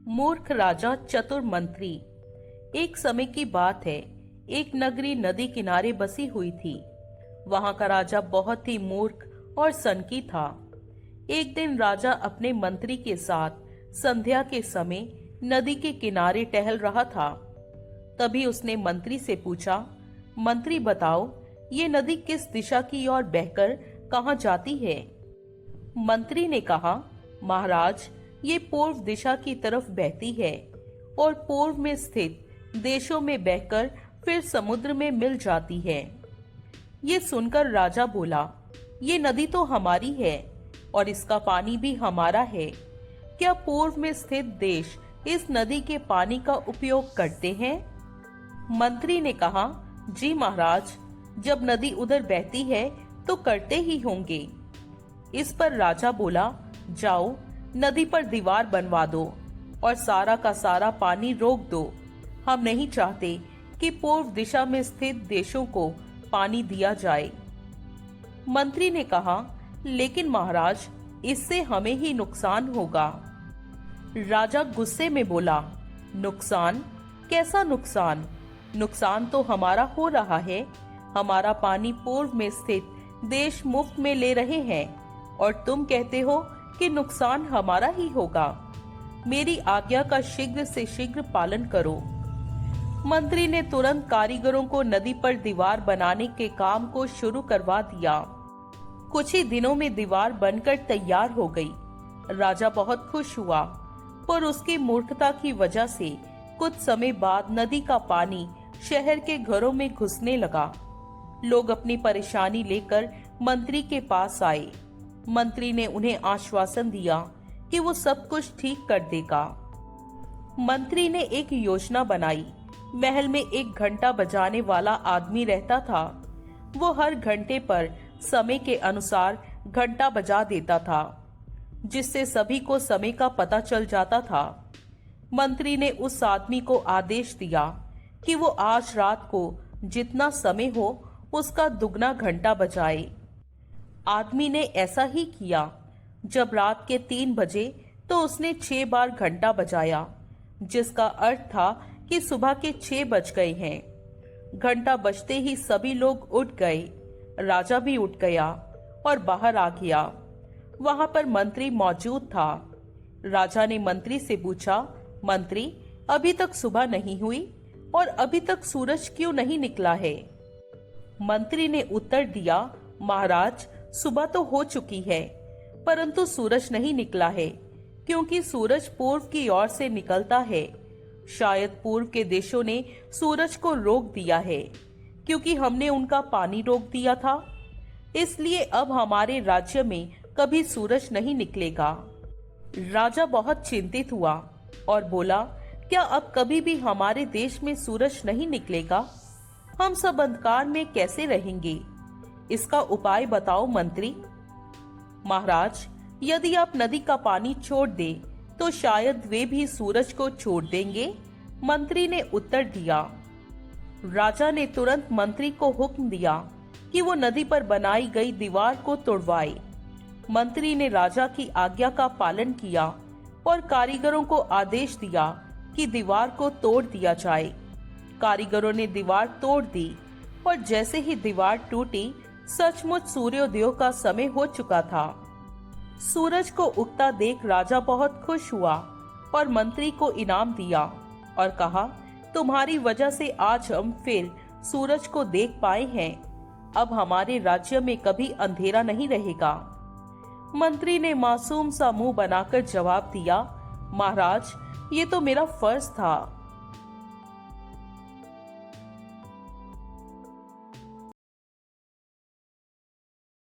मूर्ख राजा चतुर मंत्री। एक समय की बात है, एक नगरी नदी किनारे बसी हुई थी। वहां का राजा बहुत ही मूर्ख और सनकी था। एक दिन राजा अपने मंत्री के साथ संध्या के समय नदी के किनारे टहल रहा था। तभी उसने मंत्री से पूछा, मंत्री बताओ, ये नदी किस दिशा की ओर बहकर कहाँ जाती है? मंत्री ने कहा, महाराज, ये पूर्व दिशा की तरफ बहती है और पूर्व में स्थित देशों में बहकर फिर समुद्र में मिल जाती है। ये सुनकर राजा बोला, ये नदी तो हमारी है और इसका पानी भी हमारा है। क्या पूर्व में स्थित देश इस नदी के पानी का उपयोग करते हैं? मंत्री ने कहा, जी महाराज, जब नदी उधर बहती है तो करते ही होंगे। इस पर राजा बोला, जाओ नदी पर दीवार बनवा दो और सारा का सारा पानी रोक दो। हम नहीं चाहते कि पूर्व दिशा में स्थित देशों को पानी दिया जाए। मंत्री ने कहा, लेकिन महाराज, इससे हमें ही नुकसान होगा। राजा गुस्से में बोला, नुकसान? कैसा नुकसान? नुकसान तो हमारा हो रहा है। हमारा पानी पूर्व में स्थित देश मुफ्त में ले रहे हैं और तुम कहते हो कि नुकसान हमारा ही होगा। मेरी आज्ञा का शीघ्र से शीघ्र पालन करो। मंत्री ने तुरंत कारीगरों को नदी पर दीवार बनाने के काम को शुरू करवा दिया। कुछ ही दिनों में दीवार बनकर तैयार हो गई। राजा बहुत खुश हुआ, पर उसकी मूर्खता की वजह से कुछ समय बाद नदी का पानी शहर के घरों में घुसने लगा। लोग अपनी परेशानी लेकर मंत्री के पास आए। मंत्री ने उन्हें आश्वासन दिया कि वो सब कुछ ठीक कर देगा। मंत्री ने एक योजना बनाई। महल में एक घंटा बजाने वाला आदमी रहता था। वो हर घंटे पर समय के अनुसार घंटा बजा देता था, जिससे सभी को समय का पता चल जाता था। मंत्री ने उस आदमी को आदेश दिया कि वो आज रात को जितना समय हो उसका दुगना घंटा बजाए। आदमी ने ऐसा ही किया। जब रात के 3 बजे तो उसने 6 बार घंटा बजाया, जिसका अर्थ था कि सुबह के 6 बज गए हैं। घंटा बजते ही सभी लोग उठ गए। राजा भी उठ गया और बाहर आ गया। वहां पर मंत्री मौजूद था। राजा ने मंत्री से पूछा, मंत्री, अभी तक सुबह नहीं हुई और अभी तक सूरज क्यों नहीं निकला है? मंत्री ने उत्तर दिया, महाराज, सुबह तो हो चुकी है, परंतु सूरज नहीं निकला है, क्योंकि सूरज पूर्व की ओर से निकलता है। शायद पूर्व के देशों ने सूरज को रोक दिया है, क्योंकि हमने उनका पानी रोक दिया था। इसलिए अब हमारे राज्य में कभी सूरज नहीं निकलेगा। राजा बहुत चिंतित हुआ और बोला, क्या अब कभी भी हमारे देश में सूरज नहीं निकलेगा? हम सब अंधकार में कैसे रहेंगे? इसका उपाय बताओ मंत्री। महाराज, यदि आप नदी का पानी छोड़ दे तो शायद वे भी सूरज को छोड़ देंगे, मंत्री ने उत्तर दिया। राजा ने तुरंत मंत्री को हुक्म दिया कि वो नदी पर बनाई गई दीवार को तोड़वाए। मंत्री ने राजा की आज्ञा का पालन किया और कारीगरों को आदेश दिया कि दीवार को तोड़ दिया जाए। कारीगरों ने दीवार तोड़ दी और जैसे ही दीवार टूटी, सचमुच सूर्योदय का समय हो चुका था। सूरज को उगता देख राजा बहुत खुश हुआ और मंत्री को इनाम दिया और कहा, तुम्हारी वजह से आज हम फिर सूरज को देख पाए हैं। अब हमारे राज्य में कभी अंधेरा नहीं रहेगा। मंत्री ने मासूम सा मुंह बनाकर जवाब दिया, महाराज, ये तो मेरा फर्ज था।